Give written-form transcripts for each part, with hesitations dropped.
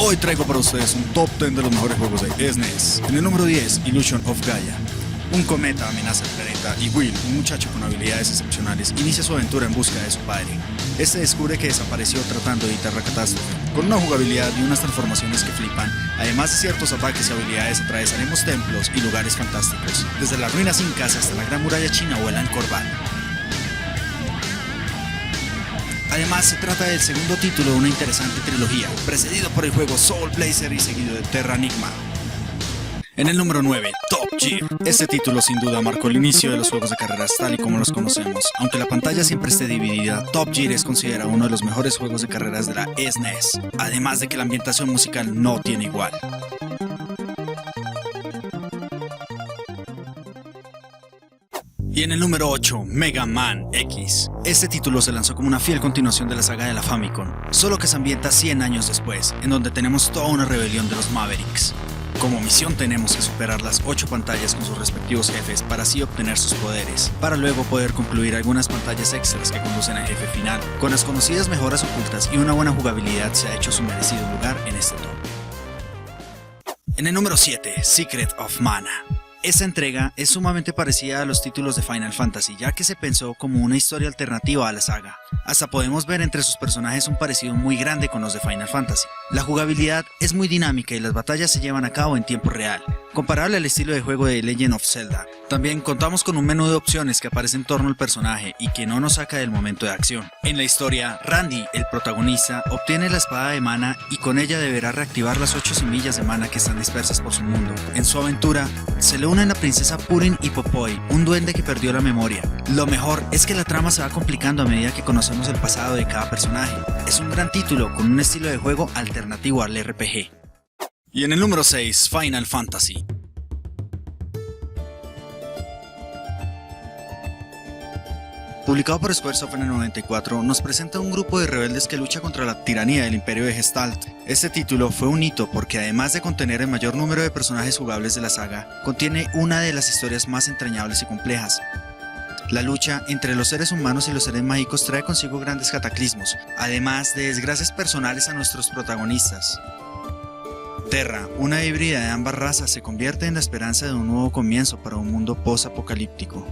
Hoy traigo para ustedes un top 10 de los mejores juegos de SNES. En el número 10, Illusion of Gaia. Un cometa amenaza el planeta y Will, un muchacho con habilidades excepcionales, inicia su aventura en busca de su padre. Este descubre que desapareció tratando de evitar la catástrofe. Con una jugabilidad y unas transformaciones que flipan, además de ciertos ataques y habilidades, atravesaremos templos y lugares fantásticos. Desde las ruinas incas hasta la gran muralla china o el Angkor Wat. Además, se trata del segundo título de una interesante trilogía, precedido por el juego Soul Blazer y seguido de Terra Nigma. En el número 9, Top Gear. Este título sin duda marcó el inicio de los juegos de carreras tal y como los conocemos. Aunque la pantalla siempre esté dividida, Top Gear es considerado uno de los mejores juegos de carreras de la SNES, además de que la ambientación musical no tiene igual. Y en el número 8, Mega Man X. Este título se lanzó como una fiel continuación de la saga de la Famicom, solo que se ambienta 100 años después, en donde tenemos toda una rebelión de los Mavericks. Como misión tenemos que superar las 8 pantallas con sus respectivos jefes para así obtener sus poderes, para luego poder concluir algunas pantallas extras que conducen al jefe final. Con las conocidas mejoras ocultas y una buena jugabilidad se ha hecho su merecido lugar en este top. En el número 7, Secret of Mana. Esta entrega es sumamente parecida a los títulos de Final Fantasy, ya que se pensó como una historia alternativa a la saga. Hasta podemos ver entre sus personajes un parecido muy grande con los de Final Fantasy. La jugabilidad es muy dinámica y las batallas se llevan a cabo en tiempo real, comparable al estilo de juego de Legend of Zelda. También contamos con un menú de opciones que aparece en torno al personaje y que no nos saca del momento de acción. En la historia, Randy, el protagonista, obtiene la espada de mana y con ella deberá reactivar las 8 semillas de mana que están dispersas por su mundo. En su aventura, se le unen la princesa Purin y Popoi, un duende que perdió la memoria. Lo mejor es que la trama se va complicando a medida que conocemos el pasado de cada personaje. Es un gran título con un estilo de juego alternativo al RPG. Y en el número 6, Final Fantasy. Publicado por Squaresoft en el 94, nos presenta un grupo de rebeldes que lucha contra la tiranía del Imperio de Gestalt. Este título fue un hito porque además de contener el mayor número de personajes jugables de la saga, contiene una de las historias más entrañables y complejas. La lucha entre los seres humanos y los seres mágicos trae consigo grandes cataclismos, además de desgracias personales a nuestros protagonistas. Terra, una híbrida de ambas razas, se convierte en la esperanza de un nuevo comienzo para un mundo post-apocalíptico.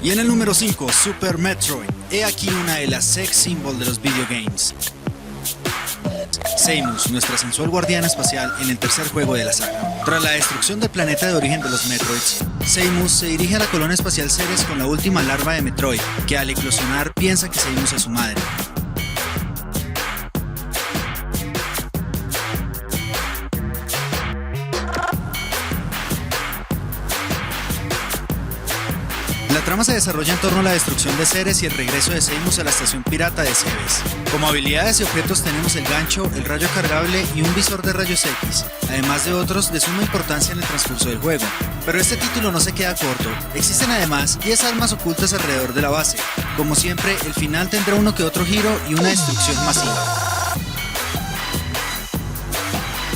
Y en el número 5, Super Metroid. He aquí una de las sex symbols de los videogames. Samus, nuestra sensual guardiana espacial en el tercer juego de la saga. Tras la destrucción del planeta de origen de los Metroids, Samus se dirige a la colonia espacial Ceres con la última larva de Metroid, que al eclosionar piensa que Samus es su madre. La trama se desarrolla en torno a la destrucción de Ceres y el regreso de Samus a la estación pirata de Cebes. Como habilidades y objetos tenemos el gancho, el rayo cargable y un visor de rayos X, además de otros de suma importancia en el transcurso del juego. Pero este título no se queda corto, existen además 10 armas ocultas alrededor de la base. Como siempre, el final tendrá uno que otro giro y una destrucción masiva,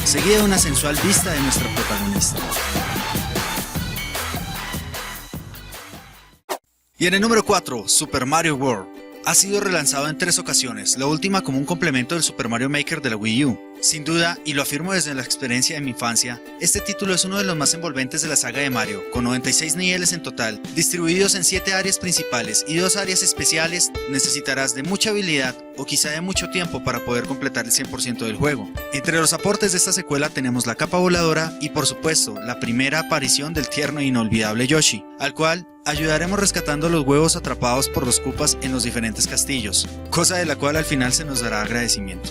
seguida de una sensual vista de nuestra protagonista. Y en el número 4, Super Mario World. Ha sido relanzado en 3 ocasiones, la última como un complemento del Super Mario Maker de la Wii U. Sin duda, y lo afirmo desde la experiencia de mi infancia, este título es uno de los más envolventes de la saga de Mario, con 96 niveles en total, distribuidos en 7 áreas principales y 2 áreas especiales. Necesitarás de mucha habilidad o quizá de mucho tiempo para poder completar el 100% del juego. Entre los aportes de esta secuela tenemos la capa voladora y por supuesto, la primera aparición del tierno e inolvidable Yoshi, al cual ayudaremos rescatando los huevos atrapados por los Koopas en los diferentes castillos, cosa de la cual al final se nos dará agradecimiento.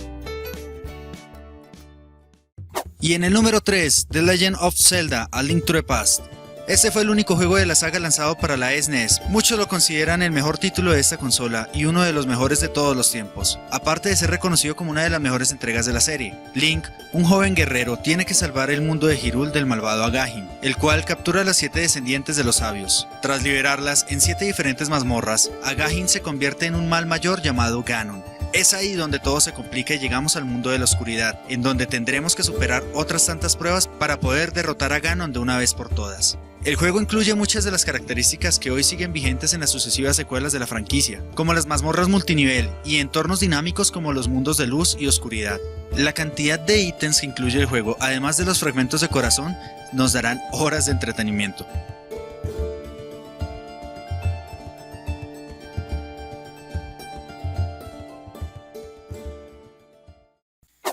Y en el número 3, The Legend of Zelda: A Link to the Past. Este fue el único juego de la saga lanzado para la SNES. Muchos lo consideran el mejor título de esta consola y uno de los mejores de todos los tiempos, aparte de ser reconocido como una de las mejores entregas de la serie. Link, un joven guerrero, tiene que salvar el mundo de Hyrule del malvado Agahnim, el cual captura a las 7 descendientes de los sabios. Tras liberarlas en 7 diferentes mazmorras, Agahnim se convierte en un mal mayor llamado Ganon. Es ahí donde todo se complica y llegamos al mundo de la oscuridad, en donde tendremos que superar otras tantas pruebas para poder derrotar a Ganon de una vez por todas. El juego incluye muchas de las características que hoy siguen vigentes en las sucesivas secuelas de la franquicia, como las mazmorras multinivel y entornos dinámicos como los mundos de luz y oscuridad. La cantidad de ítems que incluye el juego, además de los fragmentos de corazón, nos darán horas de entretenimiento.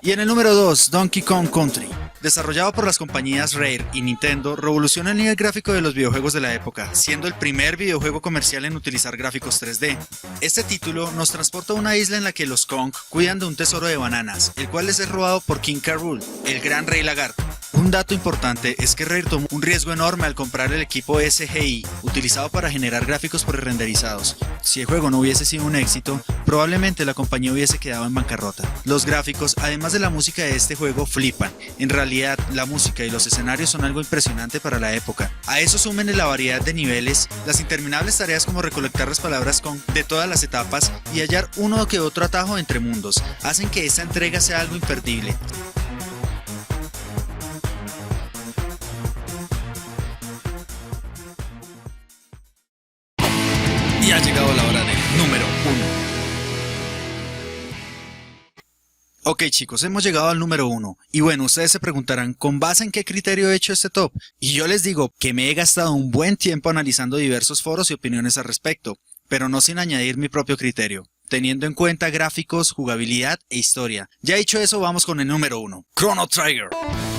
Y en el número 2, Donkey Kong Country. Desarrollado por las compañías Rare y Nintendo, revoluciona el nivel gráfico de los videojuegos de la época, siendo el primer videojuego comercial en utilizar gráficos 3D. Este título nos transporta a una isla en la que los Kong cuidan de un tesoro de bananas, el cual les es robado por King K. Rool, el gran rey lagarto. Un dato importante es que Rare tomó un riesgo enorme al comprar el equipo SGI, utilizado para generar gráficos pre-renderizados. Si el juego no hubiese sido un éxito, probablemente la compañía hubiese quedado en bancarrota. Los gráficos, además de la música de este juego, flipan. En realidad, la música y los escenarios son algo impresionante para la época. A eso súmenle la variedad de niveles, las interminables tareas como recolectar las palabras Kong de todas las etapas y hallar uno que otro atajo entre mundos, hacen que esta entrega sea algo imperdible. Y ha llegado la hora del número 1. Ok chicos, hemos llegado al número 1. Y bueno, ustedes se preguntarán, ¿con base en qué criterio he hecho este top? Y yo les digo que me he gastado un buen tiempo analizando diversos foros y opiniones al respecto, pero no sin añadir mi propio criterio, teniendo en cuenta gráficos, jugabilidad e historia. Ya dicho eso, vamos con el número 1, Chrono Trigger.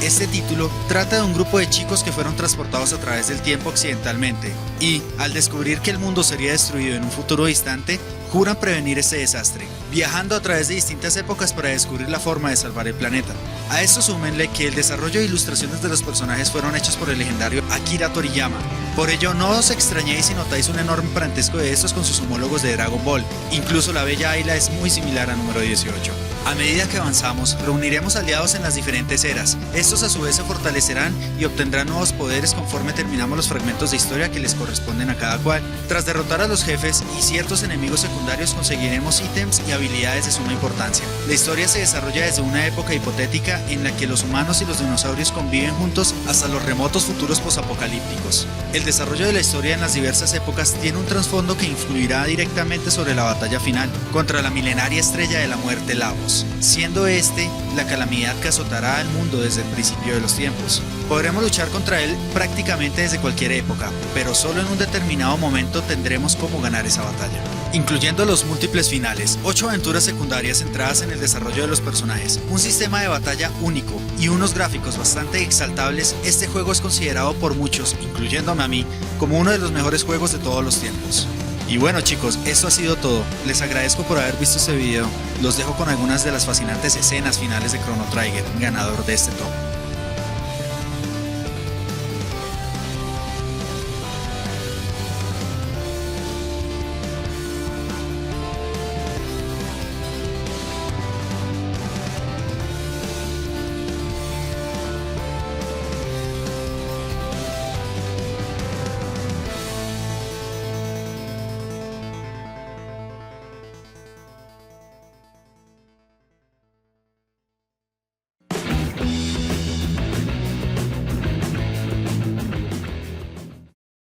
Este título trata de un grupo de chicos que fueron transportados a través del tiempo accidentalmente y, al descubrir que el mundo sería destruido en un futuro distante, juran prevenir este desastre, viajando a través de distintas épocas para descubrir la forma de salvar el planeta. A esto súmenle que el desarrollo e ilustraciones de los personajes fueron hechos por el legendario Akira Toriyama. Por ello, no os extrañéis si notáis un enorme parentesco de estos con sus homólogos de Dragon Ball. Incluso la bella Ayla es muy similar a número 18. A medida que avanzamos, reuniremos aliados en las diferentes eras. Estos a su vez se fortalecerán y obtendrán nuevos poderes conforme terminamos los fragmentos de historia que les corresponden a cada cual. Tras derrotar a los jefes y ciertos enemigos secundarios, conseguiremos ítems y habilidades de suma importancia. La historia se desarrolla desde una época hipotética en la que los humanos y los dinosaurios conviven juntos hasta los remotos futuros posapocalípticos. El desarrollo de la historia en las diversas épocas tiene un trasfondo que influirá directamente sobre la batalla final contra la milenaria estrella de la muerte Lavos, siendo este la calamidad que azotará al mundo desde el principio de los tiempos. Podremos luchar contra él prácticamente desde cualquier época, pero solo en un determinado momento tendremos cómo ganar esa batalla. Incluyendo los múltiples finales, 8 aventuras secundarias centradas en el desarrollo de los personajes, un sistema de batalla único y unos gráficos bastante exaltables, este juego es considerado por muchos, incluyéndome a mí, como uno de los mejores juegos de todos los tiempos. Y bueno chicos, esto ha sido todo. Les agradezco por haber visto este video. Los dejo con algunas de las fascinantes escenas finales de Chrono Trigger, ganador de este top.